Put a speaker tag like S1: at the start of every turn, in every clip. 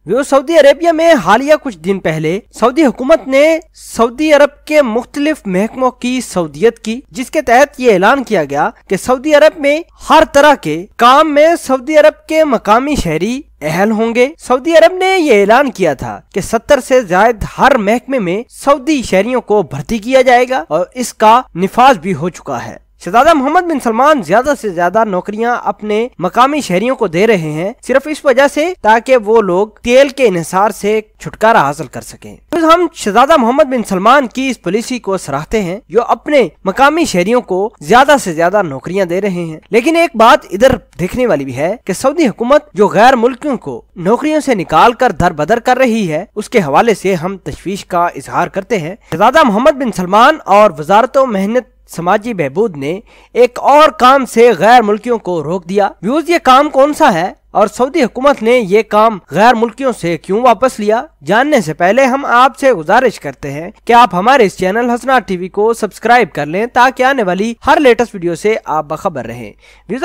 S1: Saudi Arabia में हालिया कुछ दिन पहले सऊदी हुकूमत ने सऊदी अरब के मुख्तलिफ महकमों की सऊदियत की, जिसके तहत ये ऐलान किया गया कि सऊदी अरब में हर तरह के काम में सऊदी अरब के मकामी शहरी अहल होंगे। सऊदी अरब ने ये ऐलान किया था कि 70 से ज्यादा हर महकमे में सऊदी शहरियों को भर्ती किया जाएगा और इसका निफाज भी हो चुका है। शहजादा मोहम्मद बिन सलमान ज्यादा से ज्यादा नौकरियां अपने मकामी शहरियों को दे रहे हैं, सिर्फ इस वजह से ताकि वो लोग तेल के इन्हिसार से छुटकारा हासिल कर सकें। तो हम शहजादा मोहम्मद बिन सलमान की इस पॉलिसी को सराहते हैं जो अपने मकामी शहरियों को ज्यादा से ज्यादा नौकरियां दे रहे हैं। लेकिन एक बात इधर देखने वाली भी है कि सऊदी हुकूमत जो गैर मुल्कियों को नौकरियों से निकाल कर दर बदर कर रही है, उसके हवाले से हम तशवीश का इजहार करते हैं। शहजादा मोहम्मद बिन सलमान और वजारत मेहनत समाजी बहबूद ने एक और काम से गैर मुल्कियों को रोक दिया। ये काम कौन सा है और सऊदी हुकूमत ने ये काम गैर मुल्कियों से क्यों वापस लिया, जानने से पहले हम आपसे गुजारिश करते हैं कि आप हमारे इस चैनल हसनात टीवी को सब्सक्राइब कर लें ताकि आने वाली हर लेटेस्ट वीडियो से आप बाखबर रहें।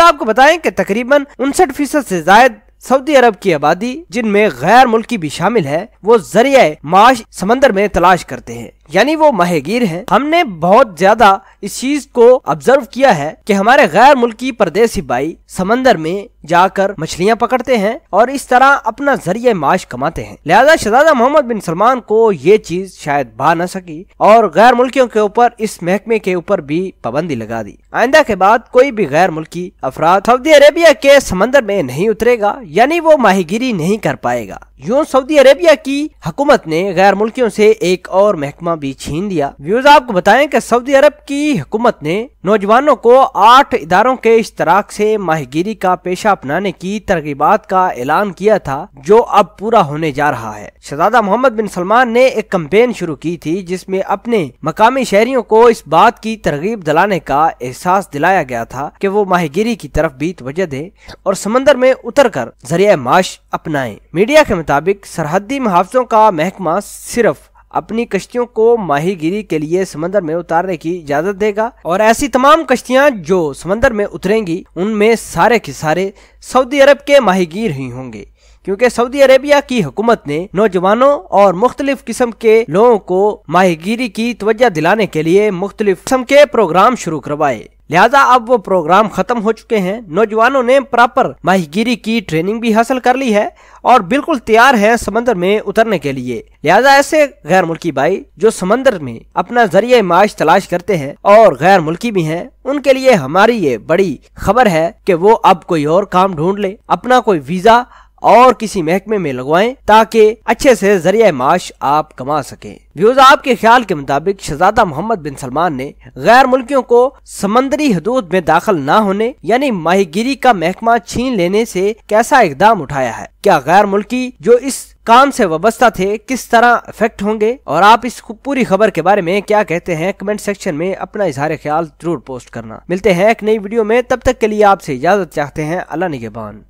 S1: आपको बताएं कि तकरीबन 59% से ज्यादा सऊदी अरब की आबादी, जिनमें गैर मुल्की भी शामिल है, वो जरिया माश समंदर में तलाश करते हैं, यानी वो माहिगीर हैं। हमने बहुत ज्यादा इस चीज को ऑब्जर्व किया है कि हमारे गैर मुल्की परदेसी भाई समंदर में जाकर मछलियां पकड़ते हैं और इस तरह अपना जरिया माश कमाते हैं। लिहाजा शहजादा मोहम्मद बिन सलमान को ये चीज शायद भा न सकी और गैर मुल्कियों के ऊपर इस महकमे के ऊपर भी पाबंदी लगा दी। आइंदा के बाद कोई भी गैर मुल्की अफराद सऊदी अरेबिया के समंदर में नहीं उतरेगा, यानी वो माहिगीरी नहीं कर पाएगा। यूं सऊदी अरेबिया की हुकूमत ने गैर मुल्कियों से एक और महकमा भी छीन लिया। आपको बताएं कि सऊदी अरब की हुकूमत ने नौजवानों को 8 इदारों के इश्तराक से माहिगीरी का पेशा अपनाने की तरगीबात का ऐलान किया था, जो अब पूरा होने जा रहा है। शहजादा मोहम्मद बिन सलमान ने एक कैंपेन शुरू की थी जिसमें अपने मकामी शहरियों को इस बात की तरगीब दिलाने का एहसास दिलाया गया था कि वो माहिगीरी की तरफ भी तवज्जो दें और समंदर में उतर कर जरिया माश अपनाएं। मीडिया के मुताबिक सरहदी मुहाफिजों का महकमा सिर्फ अपनी कश्तियों को माहीगिरी के लिए समंदर में उतारने की इजाजत देगा और ऐसी तमाम कश्तियां जो समंदर में उतरेंगी उनमें सारे के सारे सऊदी अरब के माहीगीर ही होंगे, क्योंकि सऊदी अरेबिया की हुकूमत ने नौजवानों और मुख्तलिफ किस्म के लोगों को माहीगीरी की तवज्जो दिलाने के लिए मुख्तलिफ किस्म के प्रोग्राम शुरू करवाए। लिहाजा अब वो प्रोग्राम खत्म हो चुके हैं। नौजवानों ने प्रॉपर माहीगीरी की ट्रेनिंग भी हासिल कर ली है और बिल्कुल तैयार है समंदर में उतरने के लिए। लिहाजा ऐसे गैर मुल्की भाई जो समंदर में अपना जरिया माश तलाश करते हैं और गैर मुल्की भी हैं, उनके लिए हमारी ये बड़ी खबर है कि वो अब कोई और काम ढूंढ ले, अपना कोई वीजा और किसी महकमे में लगवाएं ताकि अच्छे से जरिया माश आप कमा सकें। आपके ख्याल के मुताबिक शहजादा मोहम्मद बिन सलमान ने गैर मुल्कियों को समंदरी हदूद में दाखिल न होने यानी माहीगीरी का महकमा छीन लेने से कैसा इकदाम उठाया है? क्या गैर मुल्की जो इस काम से वाबस्ता थे किस तरह इफेक्ट होंगे? और आप इस पूरी खबर के बारे में क्या कहते हैं, कमेंट सेक्शन में अपना इजहार ख्याल जरूर पोस्ट करना। मिलते हैं एक नई वीडियो में, तब तक के लिए आपसे इजाजत चाहते हैं। अल्लाह निगहबान।